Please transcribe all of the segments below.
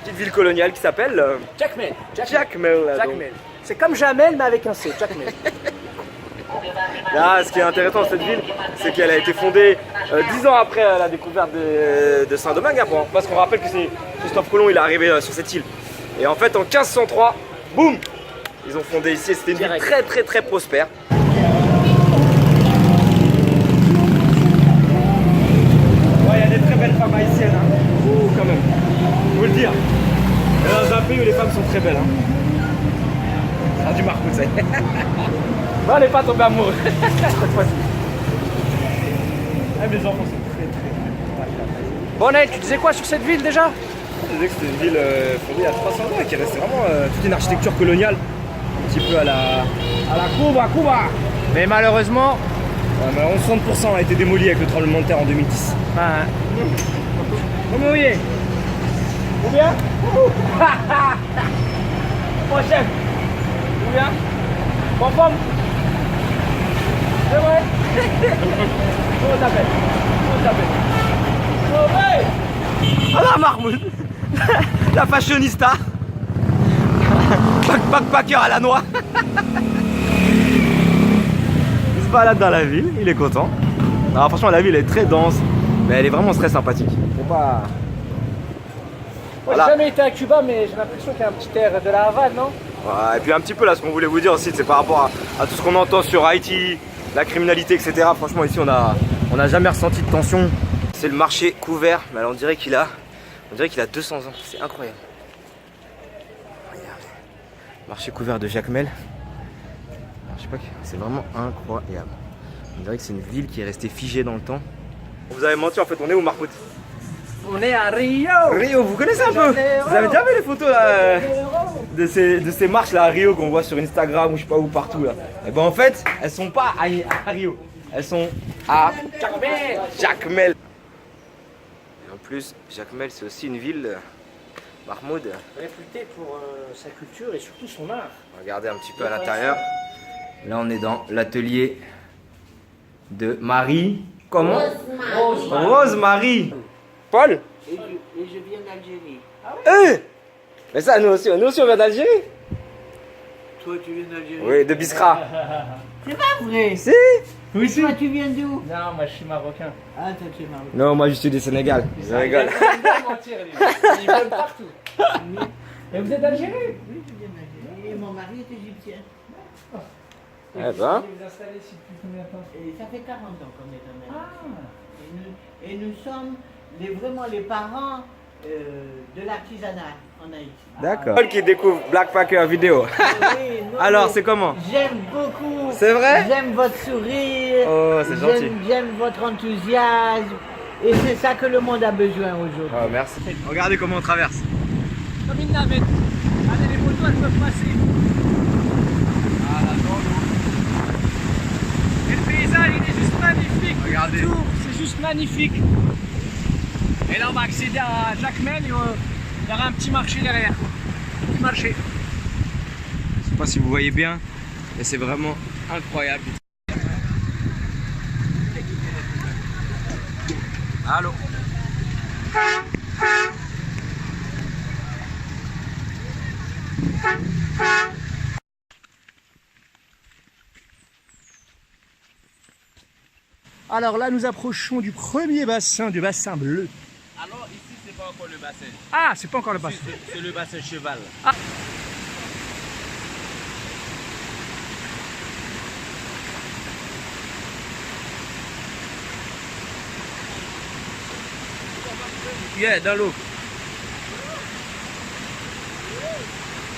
petite ville coloniale qui s'appelle Jacmel. Jacmel. C'est comme Jamel mais avec un C, Jacmel. Là, ce qui est intéressant dans cette ville, c'est qu'elle a été fondée 10 ans après la découverte de Saint-Domingue. Hein, parce qu'on rappelle que c'est Christophe Colomb, il est arrivé sur cette île. Et en fait, en 1503, boum, ils ont fondé ici. C'était une ville très très très prospère. Ouais, il y a des très belles femmes haïtiennes. Hein. Ouh, quand même. Faut le dire. Et dans un pays où les femmes sont très belles. Hein. Ah, du marcout, ça y est. Bon, on n'est pas tombé amoureux cette fois-ci. Ah, mes enfants sont très. Bon Nel, tu disais quoi sur cette ville déjà? Je disais que c'était une ville fondée il y a 300 ans et qui restait vraiment toute une architecture coloniale. Un petit peu à la Cuba. Mais malheureusement, 60% a été démoli avec le tremblement de terre en 2010. Ah, Comment vous voyez? Ou bien? Mon chef. Ou bien? Bon femme. C'est vrai? Comment t'appelles? Alors Mahmoud, la fashionista, backpacker à la noix. Il se balade dans la ville, il est content. Alors franchement la ville est très dense, mais elle est vraiment très sympathique. Faut pas... Moi j'ai jamais été à Cuba mais j'ai l'impression qu'il y a un petit air de la Havane, non? Ouais, et puis un petit peu là ce qu'on voulait vous dire aussi, c'est par rapport à tout ce qu'on entend sur Haïti, la criminalité, etc. Franchement ici on a jamais ressenti de tension. C'est le marché couvert, mais alors on dirait qu'il a 200 ans, c'est incroyable. Regardez. Marché couvert de Jacmel. Je sais pas, c'est vraiment incroyable. On dirait que c'est une ville qui est restée figée dans le temps. Vous avez menti en fait, on est où Mahmoud? On est à Rio. Rio, vous connaissez un peu? Vous avez déjà vu les photos là, de ces marches là à Rio qu'on voit sur Instagram ou je sais pas où partout là? Et ben en fait, elles sont pas à Rio, elles sont à Jacmel. En plus, Jacmel, c'est aussi une ville, Mahmoud. Réputée pour sa culture et surtout son art. Regardez un petit peu à l'intérieur. Là, on est dans l'atelier de Marie. Comment? Rose-Marie. Paul? Et je viens d'Algérie. Mais ça, nous aussi on vient d'Algérie. Toi, tu viens d'Algérie? Oui, de Biskra. C'est pas vrai. Si? Oui, si. Toi, tu viens d'où? Non, moi je suis marocain. Ah, toi, tu es marocain. Non, moi je suis du Sénégal. Je rigole. Il veut mentir, lui. Il vole partout. Et vous êtes d'Algérie? Oui, je viens d'Algérie. Et mon mari est égyptien. Eh ben. Vous vous installez ici depuis combien de temps? Et ça fait 40 ans qu'on est en Algérie. Ah. Et nous sommes vraiment les parents de l'artisanat en Haïti. D'accord. Paul qui découvre Black Packer vidéo. Oui, non, Alors, mais c'est comment? J'aime beaucoup. C'est vrai? J'aime votre sourire. Oh, c'est gentil. J'aime votre enthousiasme. Et c'est ça que le monde a besoin aujourd'hui. Oh, merci. Regardez comment on traverse. Comme une navette. Allez, les motos elles peuvent passer. Ah, là, Et le paysage il est juste magnifique. Regardez. Tout, c'est juste magnifique. Et là on va accéder à Jacmel et il y aura un petit marché derrière. Un petit marché. Je sais pas si vous voyez bien, mais c'est vraiment incroyable. Allô? Alors là nous approchons du premier bassin, du bassin bleu. Alors ici c'est pas encore le bassin. Ah, c'est pas encore le bassin. C'est le bassin cheval. Yeah, dans l'eau.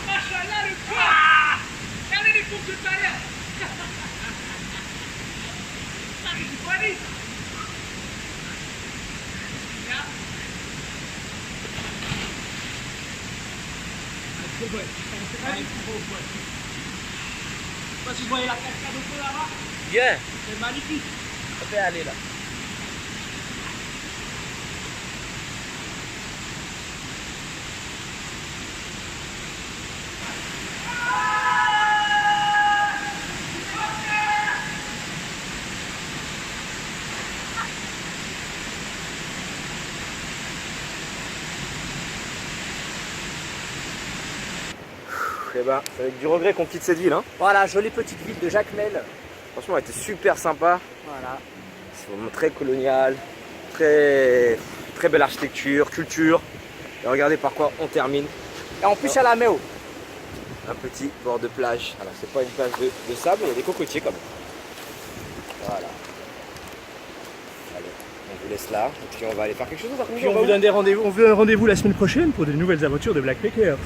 Machallah le quoi? Regardez les pompes de tout à l'heure. Je sais pas si vous voyez la cascade au fond là-bas. Yeah. C'est magnifique. On peut aller là. Et ben, c'est avec du regret qu'on quitte cette ville. Hein. Voilà, jolie petite ville de Jacmel. Franchement, elle était super sympa. Voilà. C'est vraiment très colonial, très belle architecture, culture. Et regardez par quoi on termine. Et en plus, il y a la Méo. Un petit bord de plage. Alors, c'est pas une plage de sable, il y a des cocotiers quand même. Voilà. Allez, on vous laisse là. Et puis on va aller faire quelque chose d'autre. Puis on vous donne des rendez-vous. On vous donne rendez-vous la semaine prochaine pour de nouvelles aventures de Blackpackers.